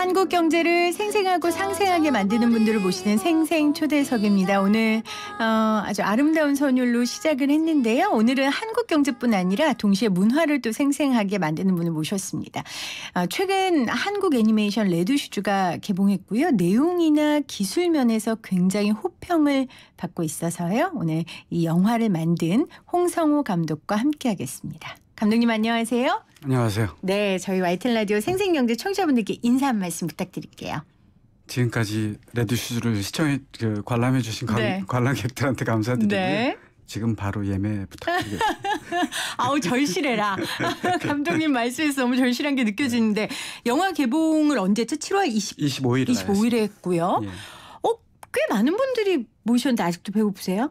한국 경제를 생생하고 상생하게 만드는 분들을 모시는 생생초대석입니다. 오늘 아주 아름다운 선율로 시작을 했는데요. 오늘은 한국 경제뿐 아니라 동시에 문화를 또 생생하게 만드는 분을 모셨습니다. 최근 한국 애니메이션 레드슈즈가 개봉했고요. 내용이나 기술 면에서 굉장히 호평을 받고 있어서요. 오늘 이 영화를 만든 홍성호 감독과 함께하겠습니다. 감독님 안녕하세요. 안녕하세요. 네, 저희 YTN 라디오 생생경제 청취자분들께 인사 한 말씀 부탁드릴게요. 지금까지 레드슈즈를 관람해 주신 관람객들한테 감사드리고요. 네. 지금 바로 예매 부탁드리겠습니다. 아우 절실해라. 감독님 말씀에서 너무 절실한 게 느껴지는데 영화 개봉을 언제 했죠? 7월 25일에 했고요. 예. 꽤 많은 분들이 모셨는데 아직도 배고프세요?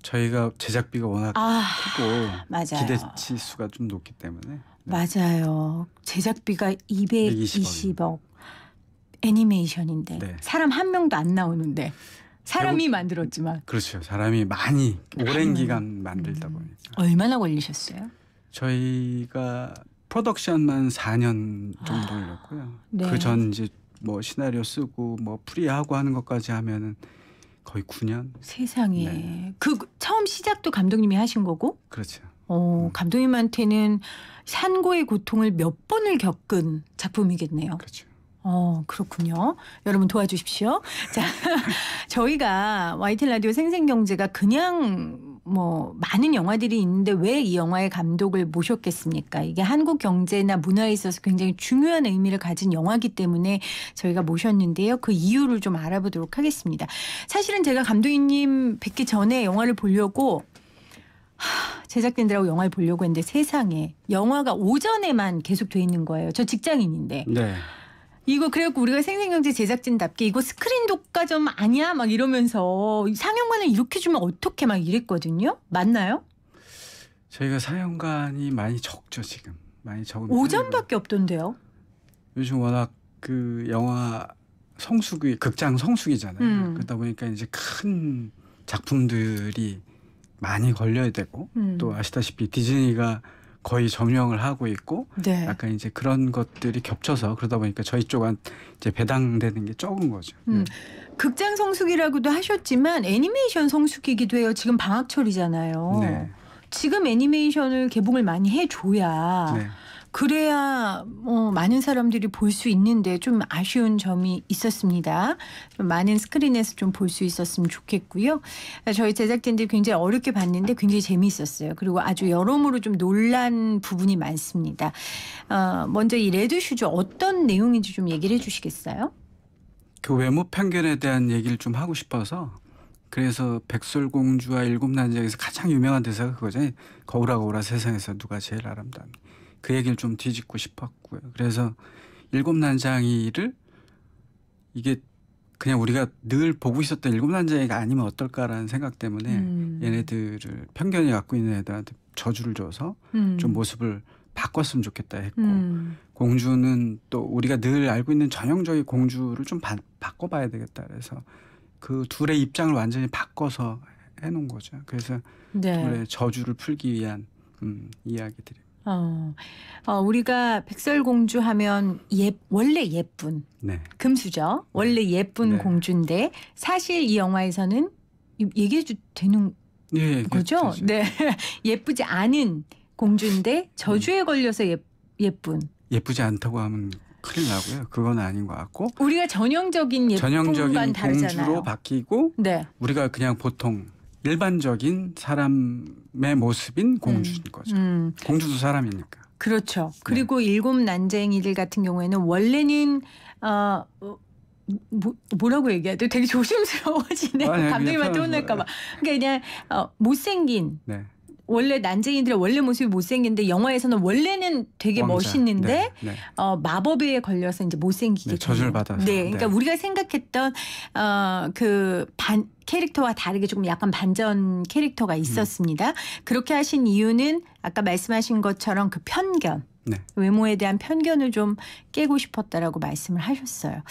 저희가 제작비가 워낙 크고 맞아요. 기대치 수가 좀 높기 때문에. 맞아요. 제작비가 220억. 애니메이션인데 사람 한 명도 안 나오는데 사람이 만들었지만. 그렇죠. 사람이 많이 오랜 기간 만들다 보니까. 얼마나 걸리셨어요? 저희가 프로덕션만 4년 정도 걸렸고요. 네. 그 전 이제 뭐 시나리오 쓰고 뭐 프리하고 하는 것까지 하면은 거의 9년. 세상에. 네. 그 처음 시작도 감독님이 하신 거고? 그렇죠. 감독님한테는 산고의 고통을 몇 번을 겪은 작품이겠네요. 그렇죠. 그렇군요. 여러분 도와주십시오. 자, 저희가 YTN 라디오 생생경제가 그냥 많은 영화들이 있는데 왜 이 영화의 감독을 모셨겠습니까? 이게 한국 경제나 문화에 있어서 굉장히 중요한 의미를 가진 영화이기 때문에 저희가 모셨는데요. 그 이유를 좀 알아보도록 하겠습니다. 사실은 제가 감독님 뵙기 전에 영화를 보려고 제작진들하고 영화를 보려고 했는데 세상에 영화가 오전에만 계속 돼 있는 거예요. 저 직장인인데. 네. 이거 그래갖고 우리가 생생경제 제작진답게 이거 스크린 독과 점 아니야? 막 이러면서 상영관을 이렇게 주면 어떻게 막 이랬거든요. 맞나요? 저희가 상영관이 많이 적죠 지금. 많이 적은 오전밖에 없던데요. 요즘 워낙 그 영화 극장 성수기잖아요. 그러다 보니까 이제 큰 작품들이 많이 걸려야 되고 또 아시다시피 디즈니가 거의 점령을 하고 있고 약간 이제 그런 것들이 겹쳐서 그러다 보니까 저희 쪽은 이제 배당되는 게 적은 거죠. 극장 성수기라고도 하셨지만 애니메이션 성수기이기도 해요. 지금 방학철이잖아요. 네. 지금 애니메이션을 개봉을 많이 해줘야 그래야 많은 사람들이 볼 수 있는데 좀 아쉬운 점이 있었습니다. 좀 많은 스크린에서 좀 볼 수 있었으면 좋겠고요. 저희 제작진들이 굉장히 어렵게 봤는데 굉장히 재미있었어요. 그리고 아주 여러모로 좀 놀란 부분이 많습니다. 먼저 이 레드슈즈 어떤 내용인지 좀 얘기를 해주시겠어요? 그 외모 편견에 대한 얘기를 좀 하고 싶어서 그래서 백설공주와 일곱난쟁이에서 가장 유명한 대사가 그거잖아요. 거울아 거울아 세상에서 누가 제일 아름다니. 그 얘기를 좀 뒤집고 싶었고요. 그래서 일곱난장이를 이게 그냥 우리가 늘 보고 있었던 일곱난장이가 아니면 어떨까라는 생각 때문에 얘네들을 편견이 갖고 있는 애들한테 저주를 줘서 좀 모습을 바꿨으면 좋겠다 했고 공주는 또 우리가 늘 알고 있는 전형적인 공주를 좀 바꿔봐야 되겠다 그래서 그 둘의 입장을 완전히 바꿔서 해놓은 거죠. 그래서 둘의 저주를 풀기 위한 이야기들입니다. 우리가 백설공주 하면 원래 예쁜 금수저 원래 예쁜 공주인데 사실 이 영화에서는 얘기해도 되는 거죠? 네, 예쁘지 않은 공주인데 저주에 걸려서 예쁘지 않다고 하면 큰일 나고요. 그건 아닌 것 같고 우리가 전형적인 예쁨과는 다르잖아요. 공주로 바뀌고 우리가 그냥 보통 일반적인 사람의 모습인 공주인 거죠. 공주도 사람이니까. 그렇죠. 그리고 일곱 난쟁이들 같은 경우에는 원래는 뭐라고 얘기해야 돼? 되게 조심스러워지네. 감독님한테 혼날까 봐. 그러니까 그냥 못생긴. 원래 난쟁이들의 원래 모습이 못생긴데 영화에서는 원래는 되게 멋있는데 마법에 걸려서 이제 못생기게 저주를 받아서. 그러니까 우리가 생각했던 캐릭터와 다르게 조금 약간 반전 캐릭터가 있었습니다. 그렇게 하신 이유는 아까 말씀하신 것처럼 그 편견, 외모에 대한 편견을 좀 깨고 싶었다라고 말씀을 하셨어요.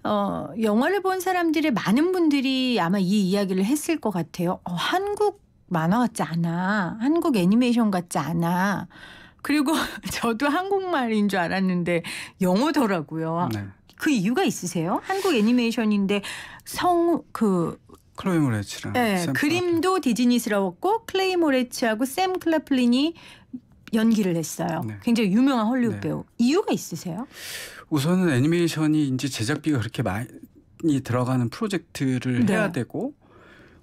영화를 본 사람들의 많은 분들이 아마 이 이야기를 했을 것 같아요. 한국 만화 같지 않아. 한국 애니메이션 같지 않아. 그리고 저도 한국말인 줄 알았는데 영어더라고요. 그 이유가 있으세요? 한국 애니메이션인데 클로이 모레츠랑 네, 샘 그림도 디즈니스러웠고 클레이 모레츠하고 샘 클라플린이 연기를 했어요. 네. 굉장히 유명한 헐리우드 네. 배우. 이유가 있으세요? 우선은 애니메이션이 이제 제작비가 그렇게 많이 들어가는 프로젝트를 네. 해야 되고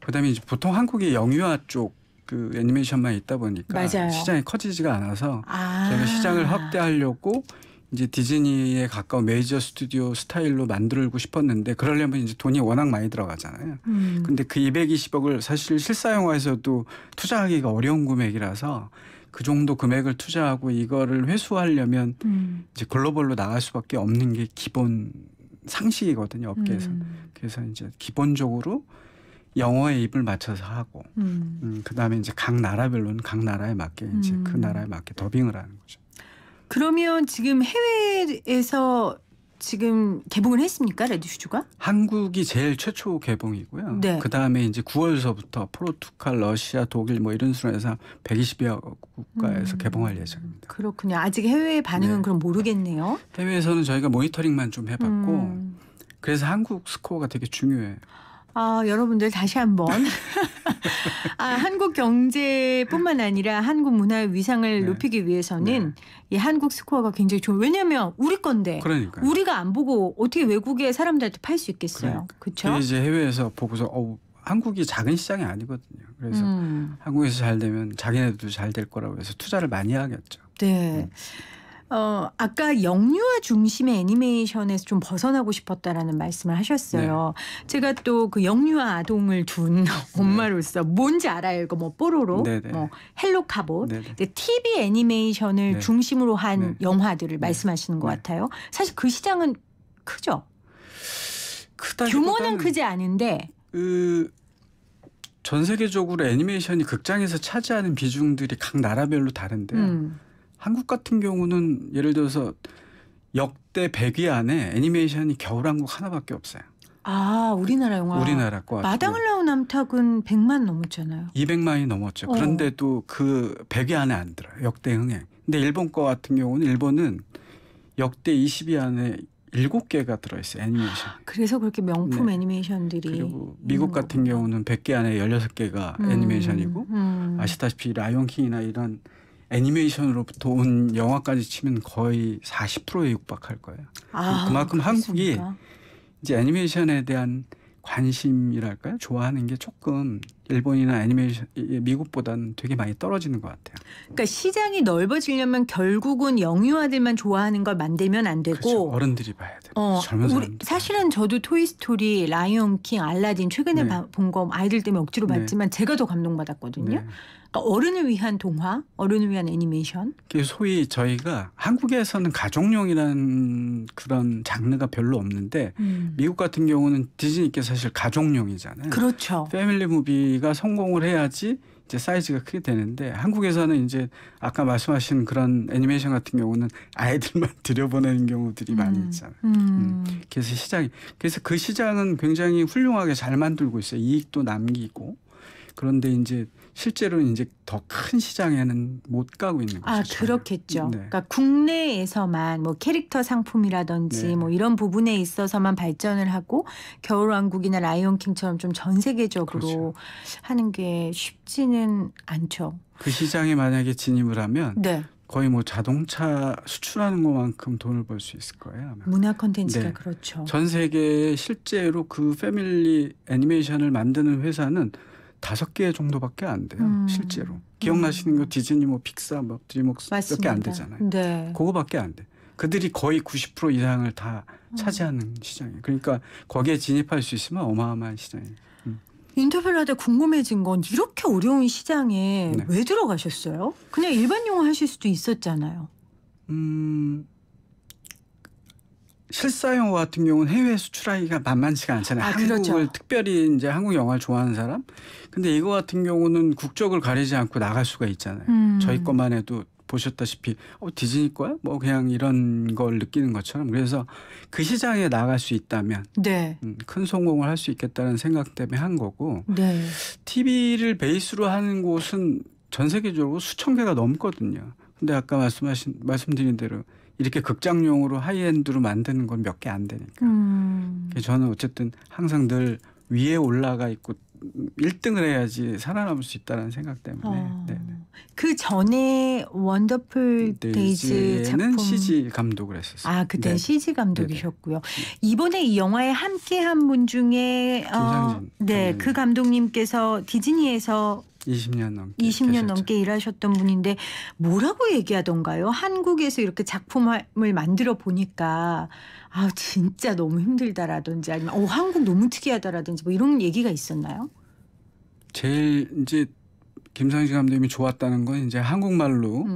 그다음에 이제 보통 한국의 영유아 쪽 그 애니메이션만 있다 보니까 맞아요. 시장이 커지지가 않아서 저희가 시장을 확대하려고 이제 디즈니에 가까운 메이저 스튜디오 스타일로 만들고 싶었는데 그러려면 이제 돈이 워낙 많이 들어가잖아요. 근데 그 220억을 사실 실사 영화에서도 투자하기가 어려운 금액이라서 그 정도 금액을 투자하고 이거를 회수하려면 이제 글로벌로 나갈 수밖에 없는 게 기본 상식이거든요, 업계에서. 그래서 이제 기본적으로 영어에 입을 맞춰서 하고 그다음에 이제 각 나라별로는 각 나라에 맞게 이제 그 나라에 맞게 더빙을 하는 거죠. 그러면 지금 해외에서 지금 개봉을 했습니까? 레드슈즈가? 한국이 제일 최초 개봉이고요. 네. 그다음에 이제 9월서부터 포르투갈, 러시아, 독일 뭐 이런 순에서 120여 국가에서 개봉할 예정입니다. 그렇군요. 아직 해외 반응은 네. 그럼 모르겠네요. 해외에서는 저희가 모니터링만 좀 해봤고 그래서 한국 스코어가 되게 중요해요. 여러분들 다시 한번 한국 경제뿐만 아니라 한국 문화의 위상을 네. 높이기 위해서는 이 한국 스코어가 굉장히 좋아요. 왜냐하면 우리 건데 그러니까요. 우리가 안 보고 어떻게 외국의 사람들한테 팔 수 있겠어요. 그렇죠? 그게 이제 해외에서 보고서 한국이 작은 시장이 아니거든요. 그래서 한국에서 잘 되면 자기네들도 잘 될 거라고 해서 투자를 많이 하겠죠. 네. 아까 영유아 중심의 애니메이션에서 좀 벗어나고 싶었다라는 말씀을 하셨어요. 제가 또 그 영유아 아동을 둔 엄마로서 뭔지 알아요. 이거 뭐 뽀로로, 네네. 뭐 헬로카봇. 네네. 근데 TV 애니메이션을 네. 중심으로 한 네. 영화들을 말씀하시는 것 네. 같아요. 사실 그 시장은 크죠. 크다기보다는 규모는 크지 않은데. 전 세계적으로 애니메이션이 극장에서 차지하는 비중들이 각 나라별로 다른데요. 한국 같은 경우는 예를 들어서 역대 100위 안에 애니메이션이 겨울왕국 하나밖에 없어요. 우리나라 영화. 우리나라 거. 마당을 나온 남탁은 100만 넘었잖아요. 200만이 넘었죠. 그런데도 그 100위 안에 안 들어요. 역대 흥행. 근데 일본 거 같은 경우는 일본은 역대 20위 안에 7개가 들어있어요. 애니메이션. 그래서 그렇게 명품 네. 애니메이션들이. 그리고 미국 같은 경우는 100개 안에 16개가 애니메이션이고 아시다시피 라이온킹이나 이런 애니메이션으로부터 온 영화까지 치면 거의 40%에 육박할 거예요. 그만큼 한국이 이제 애니메이션에 대한 관심이랄까요? 좋아하는 게 조금 일본이나 애니메이션 미국보다는 되게 많이 떨어지는 것 같아요. 그러니까 시장이 넓어지려면 결국은 영유아들만 좋아하는 걸 만들면 안 되고 그렇죠. 어른들이 봐야 돼요. 젊은 사람들. 사실은 저도 토이스토리, 라이온킹, 알라딘 최근에 네. 본 거 아이들 때문에 억지로 네. 봤지만 제가 더 감동받았거든요. 네. 그러니까 어른을 위한 동화, 어른을 위한 애니메이션. 소위 저희가 한국에서는 가족용이라는 그런 장르가 별로 없는데 미국 같은 경우는 디즈니께 사실 가족용이잖아요. 그렇죠. 패밀리 무비가 성공을 해야지 이제 사이즈가 크게 되는데 한국에서는 이제 아까 말씀하신 그런 애니메이션 같은 경우는 아이들만 들여보내는 경우들이 많이 있잖아요. 그래서 그 시장은 굉장히 훌륭하게 잘 만들고 있어요. 이익도 남기고. 그런데 이제 실제로는 이제 더 큰 시장에는 못 가고 있는 거죠. 그렇겠죠. 네. 그러니까 국내에서만 뭐 캐릭터 상품이라든지 네. 뭐 이런 부분에 있어서만 발전을 하고 겨울왕국이나 라이온킹처럼 좀 전 세계적으로 그렇죠. 하는 게 쉽지는 않죠. 그 시장에 만약에 진입을 하면 네. 거의 뭐 자동차 수출하는 것만큼 돈을 벌 수 있을 거예요. 아마. 문화 콘텐츠가 네. 그렇죠. 전 세계에 실제로 그 패밀리 애니메이션을 만드는 회사는 5개 정도밖에 안 돼요. 실제로. 기억나시는 거 디즈니 뭐 픽사 뭐 드림웍스밖에 안 되잖아요. 네. 그거밖에 안 돼. 그들이 거의 90% 이상을 다 차지하는 시장이에요. 그러니까 거기에 진입할 수 있으면 어마어마한 시장이에요. 인터뷰를 하다 궁금해진 건 이렇게 어려운 시장에 네. 왜 들어가셨어요? 그냥 일반 영화 하실 수도 있었잖아요. 실사 영화 같은 경우는 해외 수출하기가 만만치가 않잖아요. 한국을 그렇죠. 특별히 이제 한국 영화를 좋아하는 사람. 근데 이거 같은 경우는 국적을 가리지 않고 나갈 수가 있잖아요. 저희 것만 해도 보셨다시피 디즈니 거야? 뭐 그냥 이런 걸 느끼는 것처럼. 그래서 그 시장에 나갈 수 있다면 네. 큰 성공을 할 수 있겠다는 생각 때문에 한 거고. 네. TV를 베이스로 하는 곳은 전 세계적으로 수천 개가 넘거든요. 근데 아까 말씀드린 대로 이렇게 극장용으로 하이엔드로 만드는 건 몇 개 안 되니까. 그래서 저는 어쨌든 항상 늘 위에 올라가 있고 1등을 해야지 살아남을 수 있다는 생각 때문에. 네네. 그 전에 원더풀 데이즈 작품 CG 감독을 했었어요. 아, 그때 네. CG 감독이셨고요. 이번에 이 영화에 함께한 분 중에 김상진 네, 감독님. 그 감독님께서 디즈니에서 20년 넘게 20년 계셨죠. 넘게 일하셨던 분인데 뭐라고 얘기하던가요? 한국에서 이렇게 작품을 만들어 보니까 아 진짜 너무 힘들다라든지 아니면 한국 너무 특이하다라든지 뭐 이런 얘기가 있었나요? 제일 이제 김상진 감독님이 좋았다는 건 이제 한국말로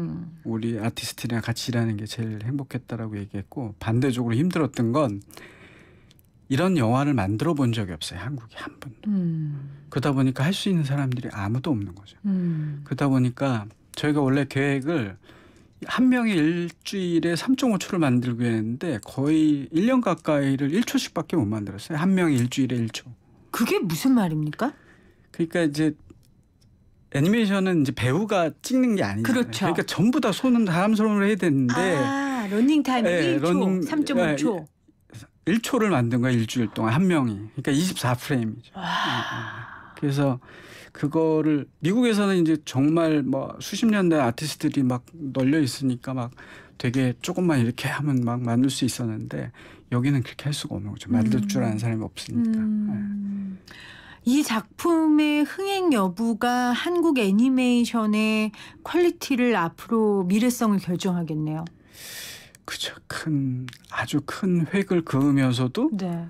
우리 아티스트랑 같이 일하는 게 제일 행복했다라고 얘기했고, 반대적으로 힘들었던 건 이런 영화를 만들어 본 적이 없어요. 한국에 한 번도. 그러다 보니까 할 수 있는 사람들이 아무도 없는 거죠. 그러다 보니까 저희가 원래 계획을 한 명이 일주일에 3.5초를 만들고 했는데 거의 1년 가까이를 1초씩밖에 못 만들었어요. 한 명이 일주일에 1초. 그게 무슨 말입니까? 그러니까 이제 애니메이션은 이제 배우가 찍는 게 아니잖아요. 그렇죠. 그러니까 전부 다 사람 손으로 해야 되는데 아, 러닝 타임 네, 1초, 3.5초. 1초를 만든 거야, 일주일 동안 한 명이. 그러니까 24프레임이죠. 그래서 그거를 미국에서는 이제 정말 뭐 수십 년대 아티스트들이 막 널려 있으니까 막 되게 조금만 이렇게 하면 막 만들 수 있었는데 여기는 그렇게 할 수가 없는 거죠. 만들 줄 아는 사람이 없으니까. 이 작품의 흥행 여부가 한국 애니메이션의 퀄리티를 앞으로 미래성을 결정하겠네요. 그죠. 아주 큰 획을 그으면서도 네.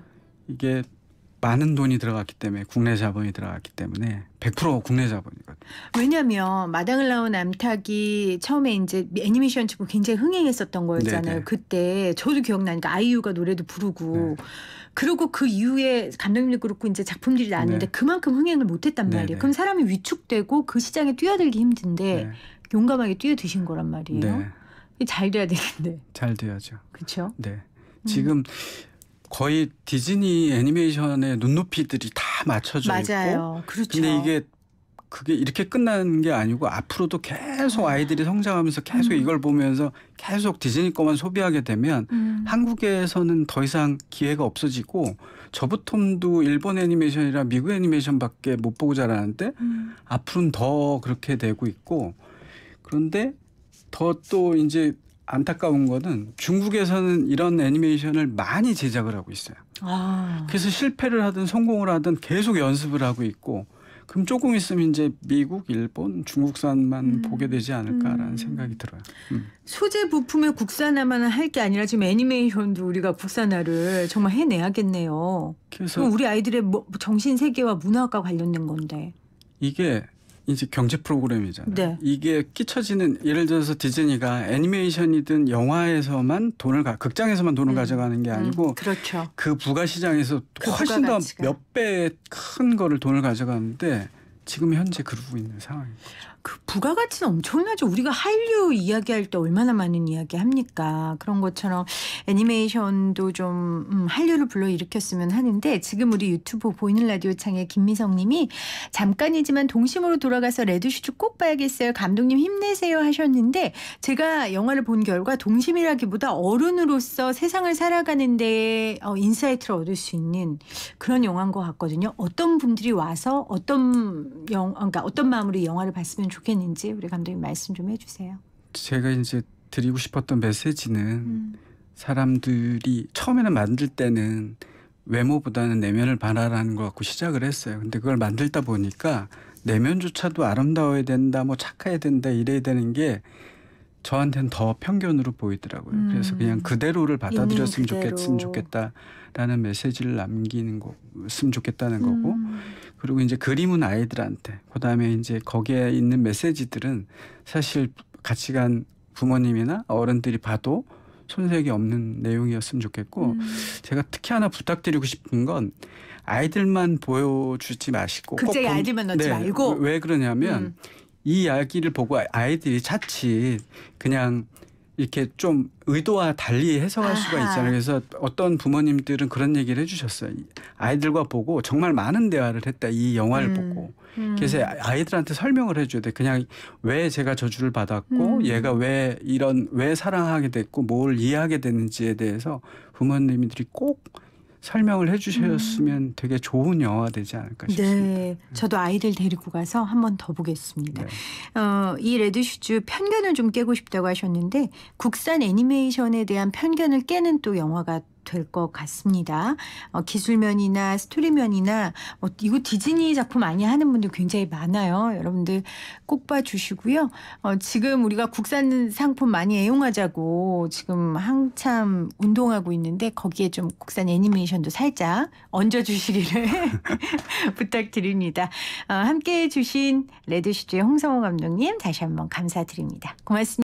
이게 많은 돈이 들어갔기 때문에, 국내 자본이 들어갔기 때문에 100% 국내 자본이거든요. 왜냐하면 마당을 나온 암탉이 처음에 이제 애니메이션 치고 굉장히 흥행했었던 거였잖아요. 네네. 그때 저도 기억나니까 아이유가 노래도 부르고 네. 그리고 그 이후에 감독님도 그렇고 이제 작품들이 나왔는데 네. 그만큼 흥행을 못했단 네네. 말이에요. 그럼 사람이 위축되고 그 시장에 뛰어들기 힘든데 네. 용감하게 뛰어드신 거란 말이에요. 네. 잘 돼야 되는데. 잘 돼야죠. 그렇죠? 네. 지금 거의 디즈니 애니메이션의 눈높이들이 다 맞춰져 있고. 맞아요. 그렇죠. 근데 그게 이렇게 끝나는 게 아니고 앞으로도 계속 아이들이 성장하면서 계속 이걸 보면서 계속 디즈니 거만 소비하게 되면 한국에서는 더 이상 기회가 없어지고, 저부터도 일본 애니메이션이랑 미국 애니메이션밖에 못 보고 자라는데 앞으로는 더 그렇게 되고 있고, 그런데 더 또 이제 안타까운 거는 중국에서는 이런 애니메이션을 많이 제작을 하고 있어요. 그래서 실패를 하든 성공을 하든 계속 연습을 하고 있고, 그럼 조금 있으면 이제 미국, 일본, 중국산만 보게 되지 않을까라는 생각이 들어요. 소재 부품의 국산화만 할 게 아니라 지금 애니메이션도 우리가 국산화를 정말 해내야겠네요. 그래서 우리 아이들의 정신 세계와 문화가 관련된 건데. 이게 이제 경제 프로그램이잖아요. 네. 이게 끼쳐지는, 예를 들어서 디즈니가 애니메이션이든 영화에서만 극장에서만 돈을 가져가는 게 아니고 그렇죠. 그 부가 시장에서 그 훨씬 더 부가가치가. 몇 배 큰 거를 돈을 가져가는데 지금 현재 그러고 있는 상황인 거죠. 그 부가가치는 엄청나죠. 우리가 한류 이야기할 때 얼마나 많은 이야기 합니까? 그런 것처럼 애니메이션도 좀 한류를 불러일으켰으면 하는데, 지금 우리 유튜브 보이는 라디오 창에 김미성 님이 잠깐이지만 동심으로 돌아가서 레드슈즈 꼭 봐야겠어요. 감독님 힘내세요 하셨는데, 제가 영화를 본 결과 동심이라기보다 어른으로서 세상을 살아가는데 인사이트를 얻을 수 있는 그런 영화인 것 같거든요. 어떤 분들이 와서 그러니까 어떤 마음으로 이 영화를 봤으면 좋겠는지 우리 감독님 말씀 좀 해주세요. 제가 이제 드리고 싶었던 메시지는 사람들이 처음에는 만들 때는 외모보다는 내면을 바라라는 것 갖고 시작을 했어요. 근데 그걸 만들다 보니까 내면조차도 아름다워야 된다, 뭐 착해야 된다, 이래야 되는 게 저한테는 더 편견으로 보이더라고요. 그래서 그냥 그대로를 받아들였으면 좋겠다라는 메시지를 남기는 거였으면 좋겠다는 거고, 그리고 이제 그림은 아이들한테, 그다음에 이제 거기에 있는 메시지들은 사실 같이 간 부모님이나 어른들이 봐도 손색이 없는 내용이었으면 좋겠고, 제가 특히 하나 부탁드리고 싶은 건 아이들만 보여주지 마시고, 극장에 아이들만 넣지 말고. 왜 그러냐면 이 이야기를 보고 아이들이 자칫 그냥 이렇게 좀 의도와 달리 해석할 수가 아하. 있잖아요. 그래서 어떤 부모님들은 그런 얘기를 해주셨어요. 아이들과 보고 정말 많은 대화를 했다. 이 영화를 보고. 그래서 아이들한테 설명을 해줘야 돼. 그냥 왜 제가 저주를 받았고 얘가 왜 사랑하게 됐고 뭘 이해하게 됐는지에 대해서 부모님들이 꼭 설명을 해주셨으면 되게 좋은 영화가 되지 않을까 싶습니다. 네, 저도 아이들 데리고 가서 한 번 더 보겠습니다. 네. 이 레드슈즈 편견을 좀 깨고 싶다고 하셨는데 국산 애니메이션에 대한 편견을 깨는 또 영화가 될 것 같습니다. 기술면이나 스토리면이나 이거 디즈니 작품 많이 하는 분들 굉장히 많아요. 여러분들 꼭 봐주시고요. 지금 우리가 국산 상품 많이 애용하자고 지금 한참 운동하고 있는데 거기에 좀 국산 애니메이션도 살짝 얹어주시기를 부탁드립니다. 함께해 주신 레드슈즈의 홍성호 감독님 다시 한번 감사드립니다. 고맙습니다.